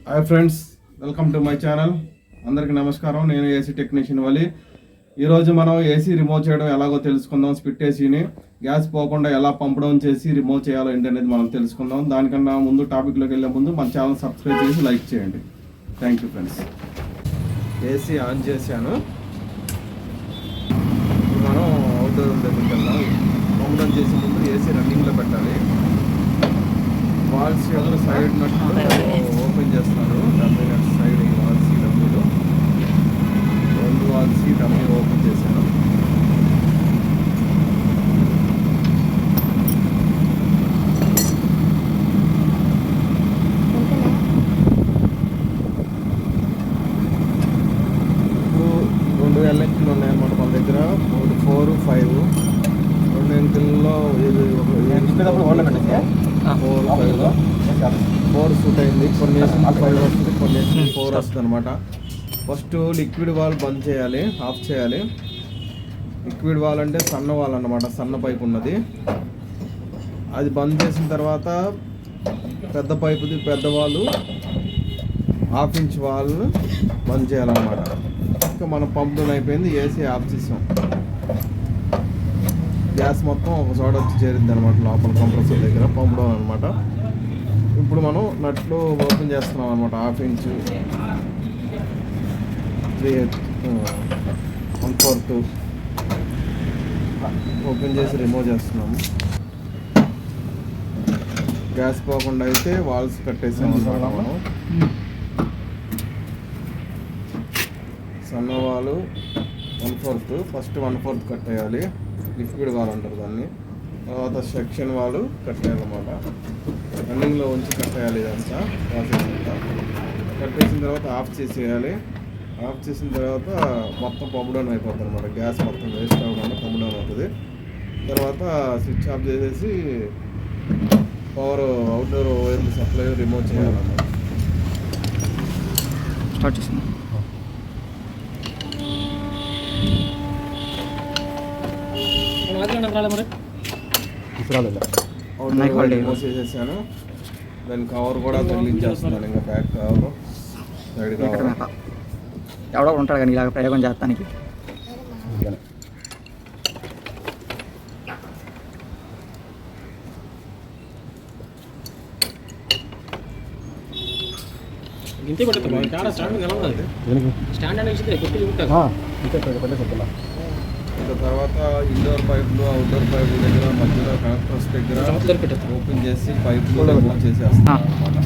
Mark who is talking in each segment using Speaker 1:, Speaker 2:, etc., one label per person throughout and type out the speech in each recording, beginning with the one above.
Speaker 1: Hi friends, welcome to my channel. అందరికీ నమస్కారం. నేను ఏసీ టెక్నీషియన్ వలి. ఈరోజు మనం ఏసీ రిమూవ్ చేయడం ఎలాగో తెలుసుకుందాం. స్ప్లిట్ ఏసీని గ్యాస్ పోకుండా ఎలా పంపడం చేసి రిమూవ్ చేయాలో ఏంటనేది మనం తెలుసుకుందాం. దానికన్నా ముందు టాపిక్లోకి వెళ్ళే ముందు మన ఛానల్ సబ్స్క్రైబ్ చేసి లైక్ చేయండి. Thank you friends. AC on చేశాను. ఇప్పుడు మనం అవుట్డోర్ దగ్గరికి వెళ్దాం. పంపడం చేసే ముందు ఏసీ రన్నింగ్లో పెట్టాలి. వాల్స్ యొక్క సైడ్ నట్లు ఓపెన్ చేస్తాను. డమ్మీ నట్ సైడ్ వాల్స్ డమ్మీలు 2 వాల్స్ డమ్మీ ఓపెన్ చేశాను. ఇప్పుడు 2 ఎల్ఎంకీలు ఉన్నాయన్నమాట మన దగ్గర. 4, 5 2 ఎంకీల్లో 4 సూట్ అయింది. కొన్ని 5 వస్తుంది, కొన్ని 4 వస్తుంది అనమాట. ఫస్ట్ లిక్విడ్ వాల్ బంద్ చేయాలి, ఆఫ్ చేయాలి. లిక్విడ్ వాల్ అంటే సన్న వాల్ అన్నమాట, సన్న పైపు ఉన్నది. అది బంద్ చేసిన తర్వాత పెద్ద పైపుది పెద్ద వాల్, 1/2 ఇంచ్ వాల్ బంద్ చేయాలన్నమాట. ఇంకా మనం పంప్ డౌన్ అయిపోయింది. ఏసీ ఆఫ్ చేసాం. గ్యాస్ మొత్తం ఒక చోట వచ్చి చేరింది అనమాట, లోపల కంప్రెసర్ దగ్గర పంప్ డౌన్ అనమాట. ఇప్పుడు మనం నట్లు ఓపెన్ చేస్తున్నాం అనమాట. 1/2 ఇంచ్ 1/4 ఓపెన్ చేసి రిమూవ్ చేస్తున్నాము. గ్యాస్ పోకుండా అయితే వాల్స్ కట్టేసాం అనమాట. మనం సన్న వాలు 1/4, ఫస్ట్ 1/4 కట్టేయాలి. లిక్విడ్ వాల్ అంటారు దాన్ని. తర్వాత సెక్షన్ వాల్ కట్టేయాలన్నమాట. రన్నింగ్లో ఉంచి కట్టేయాలి. ఇదంతా ప్రాసెస్ అంతా కట్టేసిన తర్వాత ఆఫ్ చేసేయాలి. ఆఫ్ చేసిన తర్వాత మొత్తం పంప్ డౌన్ అయిపోతుంది అనమాట. గ్యాస్ మొత్తం వేస్ట్ అవ్వకుండా పంప్ డౌన్ అవుతుంది. తర్వాత స్విచ్ ఆఫ్ చేసేసి power outdoor wire supply remove చేయాలన్నమాట.
Speaker 2: స్టార్ట్ చేస్తున్నాం.
Speaker 1: రిమూవ్ చేసేసాను. దాని కవర్ కూడా తగిలించేస్తున్నాను. ఇంకా బ్యాక్ కవర్, సైడ్ కవర్.
Speaker 2: ఎవడో ఉంటాడు కానీ ఇలాగ ప్రయోగం చేస్తానికి.
Speaker 1: ఇంకా తర్వాత ఇండోర్ పైపులు, అవుట్డోర్ పైపుల దగ్గర మధ్యలో కనెక్టర్స్ దగ్గర ఓపెన్ చేసి పైపులు రిమూవ్ చేసేస్తాను అనమాట.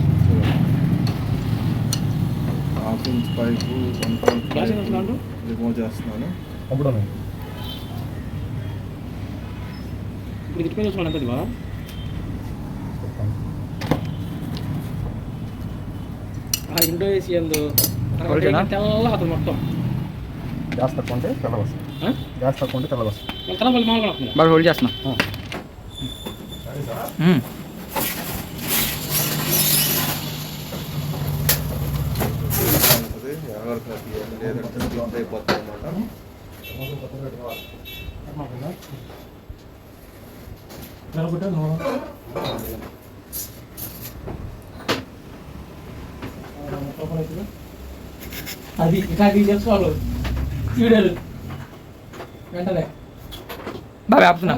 Speaker 1: 1/2 ఇంచ్ పైపు రిమూవ్ చేస్తున్నాను.
Speaker 3: ఇండో ఏసీ ఎందు తెల్ల అతను మొత్తం
Speaker 2: గ్యాస్ తక్కువ తెల్ల వస్తుంది. గ్యాస్ తక్కువ తెల్ల వస్తుంది.
Speaker 3: బాగా హోల్డ్ చేస్తున్నా.
Speaker 1: లేదంటే అయిపోతుంది అనమాట.
Speaker 3: అది ఇట్లా చేసుకోవాలి వీడియోలు వెంటనే
Speaker 2: బాగా ఆపుతున్నా.